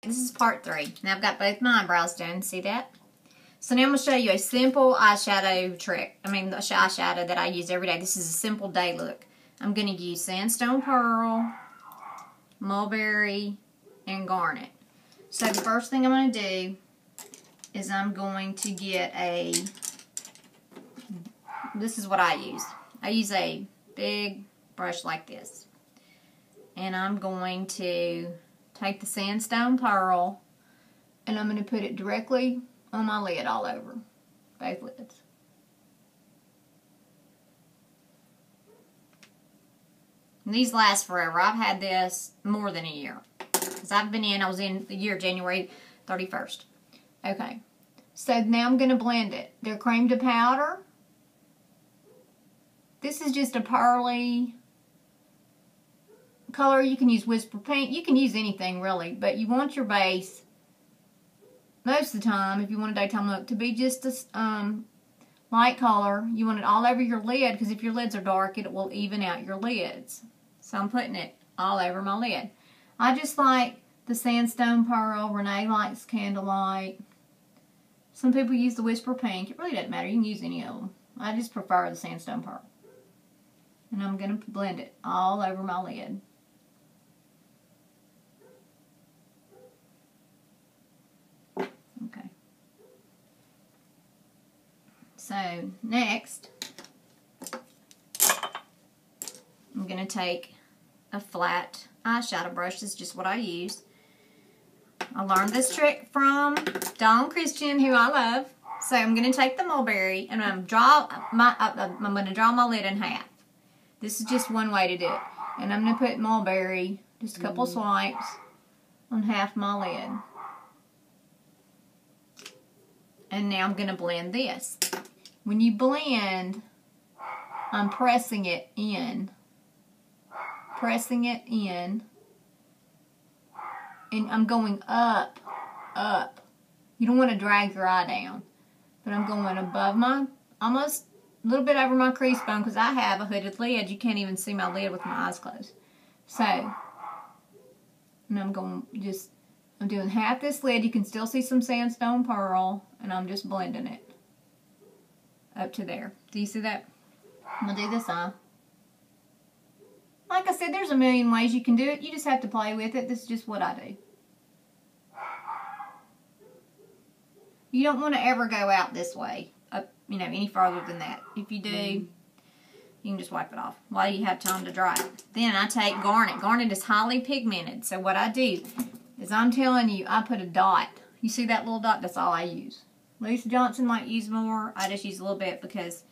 This is part 3. Now I've got both my eyebrows done. See that? So now I'm going to show you a simple eyeshadow trick. The eyeshadow that I use every day. This is a simple day look. I'm going to use Sandstone Pearl, Mulberry, and Garnet. So the first thing I'm going to do is I'm going to get this is what I use. I use a big brush like this. And I'm going to take the Sandstone Pearl and I'm going to put it directly on my lid all over. Both lids. And these last forever. I've had this more than a year. Because I was in the year January 31st. Okay. So now I'm going to blend it. They're cream to powder. This is just a pearly color. You can use Whisper Pink. You can use anything really. But you want your base, most of the time, if you want a daytime look, to be just a light color. You want it all over your lid, because if your lids are dark, it will even out your lids. So I'm putting it all over my lid. I just like the Sandstone Pearl. Renee likes Candlelight. Some people use the Whisper Pink. It really doesn't matter. You can use any of them. I just prefer the Sandstone Pearl. And I'm going to blend it all over my lid. Okay. So, next, I'm going to take a flat eyeshadow brush. This is just what I use. I learned this trick from Dawn Christian, who I love. So I'm going to take the Mulberry and I'm going to draw my lid in half. This is just one way to do it. And I'm going to put Mulberry, just a couple swipes, on half my lid. And now I'm going to blend this. When you blend, I'm pressing it in. Pressing it in. And I'm going up, up. You don't want to drag your eye down. But I'm going above my, almost a little bit over my crease bone, because I have a hooded lid. You can't even see my lid with my eyes closed. So, and I'm going I'm doing half this lid. You can still see some Sandstone Pearl, and I'm just blending it up to there. Do you see that? I'm going to do this eye. Like I said, there's a million ways you can do it. You just have to play with it. This is just what I do. You don't want to ever go out this way, up, any further than that. If you do, you can just wipe it off while you have time to dry it. Then I take Garnet. Garnet is highly pigmented. So what I do is, I'm telling you, I put a dot. You see that little dot? That's all I use. Lisa Johnson might use more. I just use a little bit because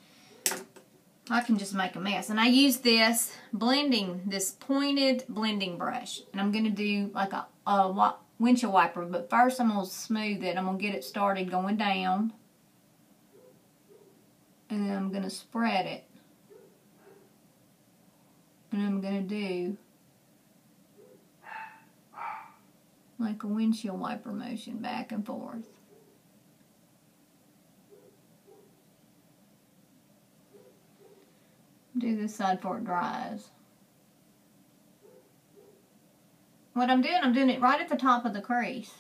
I can just make a mess. And I use this pointed blending brush. And I'm going to do like a windshield wiper. But first I'm going to smooth it. I'm going to get it started going down. And then I'm going to spread it. And I'm going to do like a windshield wiper motion back and forth. Do this side before it dries. What I'm doing it right at the top of the crease.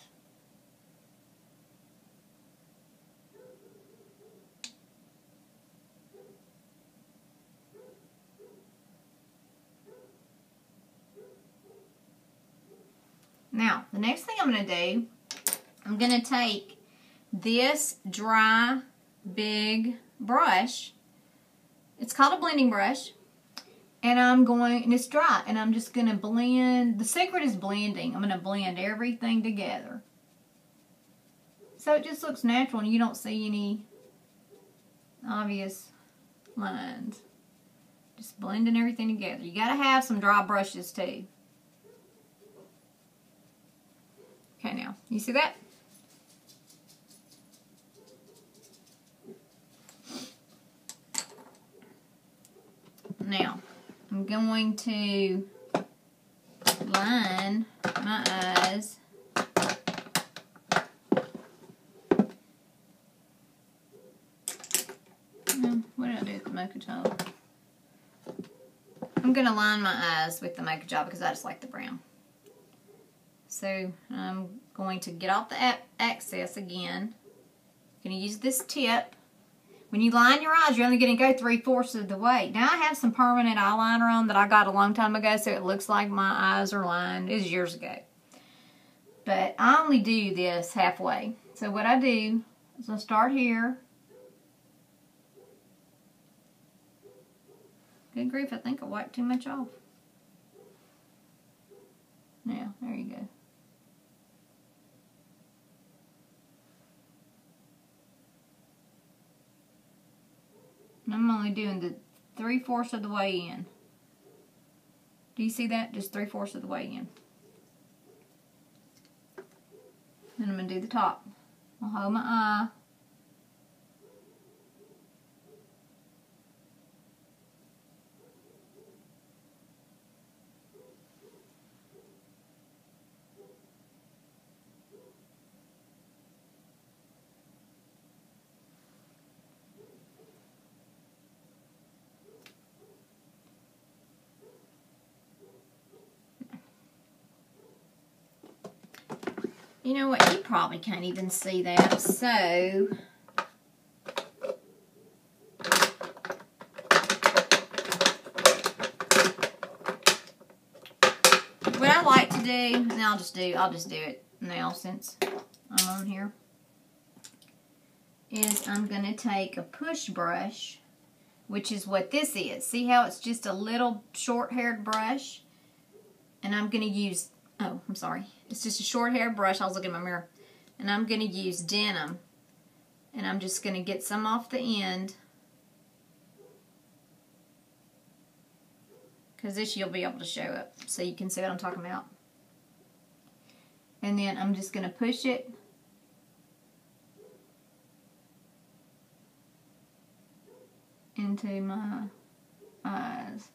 Now, the next thing I'm going to do, I'm going to take this dry, big brush. It's called a blending brush. And it's dry, and I'm just going to blend. The secret is blending. I'm going to blend everything together. So it just looks natural, and you don't see any obvious lines. Just blending everything together. You got to have some dry brushes too. Okay, now, you see that? Now, I'm going to line my eyes. What did I do with the mocha job? I'm going to line my eyes with the mocha job because I just like the brown. So I'm going to get off the excess again. Going to use this tip. When you line your eyes, you're only going to go 3/4 of the way. Now I have some permanent eyeliner on that I got a long time ago, so it looks like my eyes are lined. It was years ago. But I only do this halfway. So what I do is I start here. Good grief, I think I wiped too much off. Now, there you go. I'm only doing the 3/4 of the way in. Do you see that? Just 3/4 of the way in. Then I'm going to do the top. I'll hold my eye. You know what? You probably can't even see that. So, what I like to do, and I'll just do it now since I'm on here, is I'm going to take a push brush, which is what this is. See how it's just a little short-haired brush? And I'm going to use, oh, I'm sorry. It's just a short-haired brush. I was looking in my mirror. And I'm going to use denim. And I'm just going to get some off the end. Because this you'll be able to show up. So you can see what I'm talking about. And then I'm just going to push it. Into my eyes.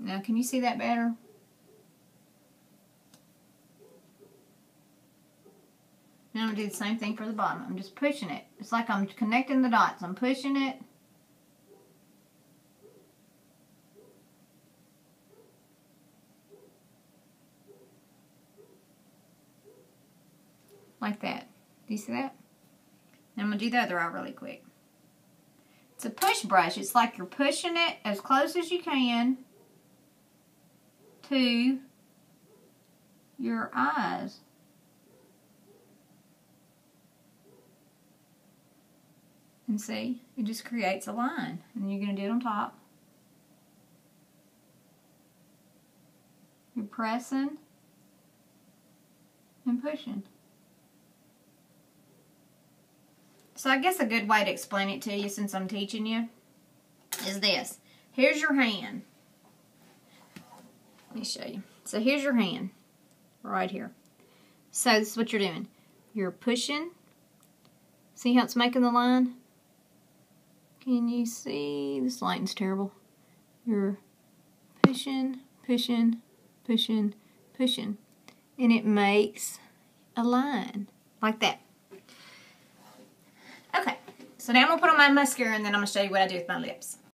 Now, can you see that better? Now I'm going to do the same thing for the bottom. I'm just pushing it. It's like I'm connecting the dots. I'm pushing it. Like that. Do you see that? Now I'm going to do the other eye really quick. It's a push brush. It's like you're pushing it as close as you can to your eyes. And see, it just creates a line. And you're going to do it on top. You're pressing and pushing. So I guess a good way to explain it to you since I'm teaching you is this. Here's your hand. Let me show you. So here's your hand, right here. So this is what you're doing. You're pushing. See how it's making the line? Can you see? This lighting's terrible. You're pushing, pushing, pushing, pushing. And it makes a line like that. Okay, so now I'm going to put on my mascara and then I'm going to show you what I do with my lips.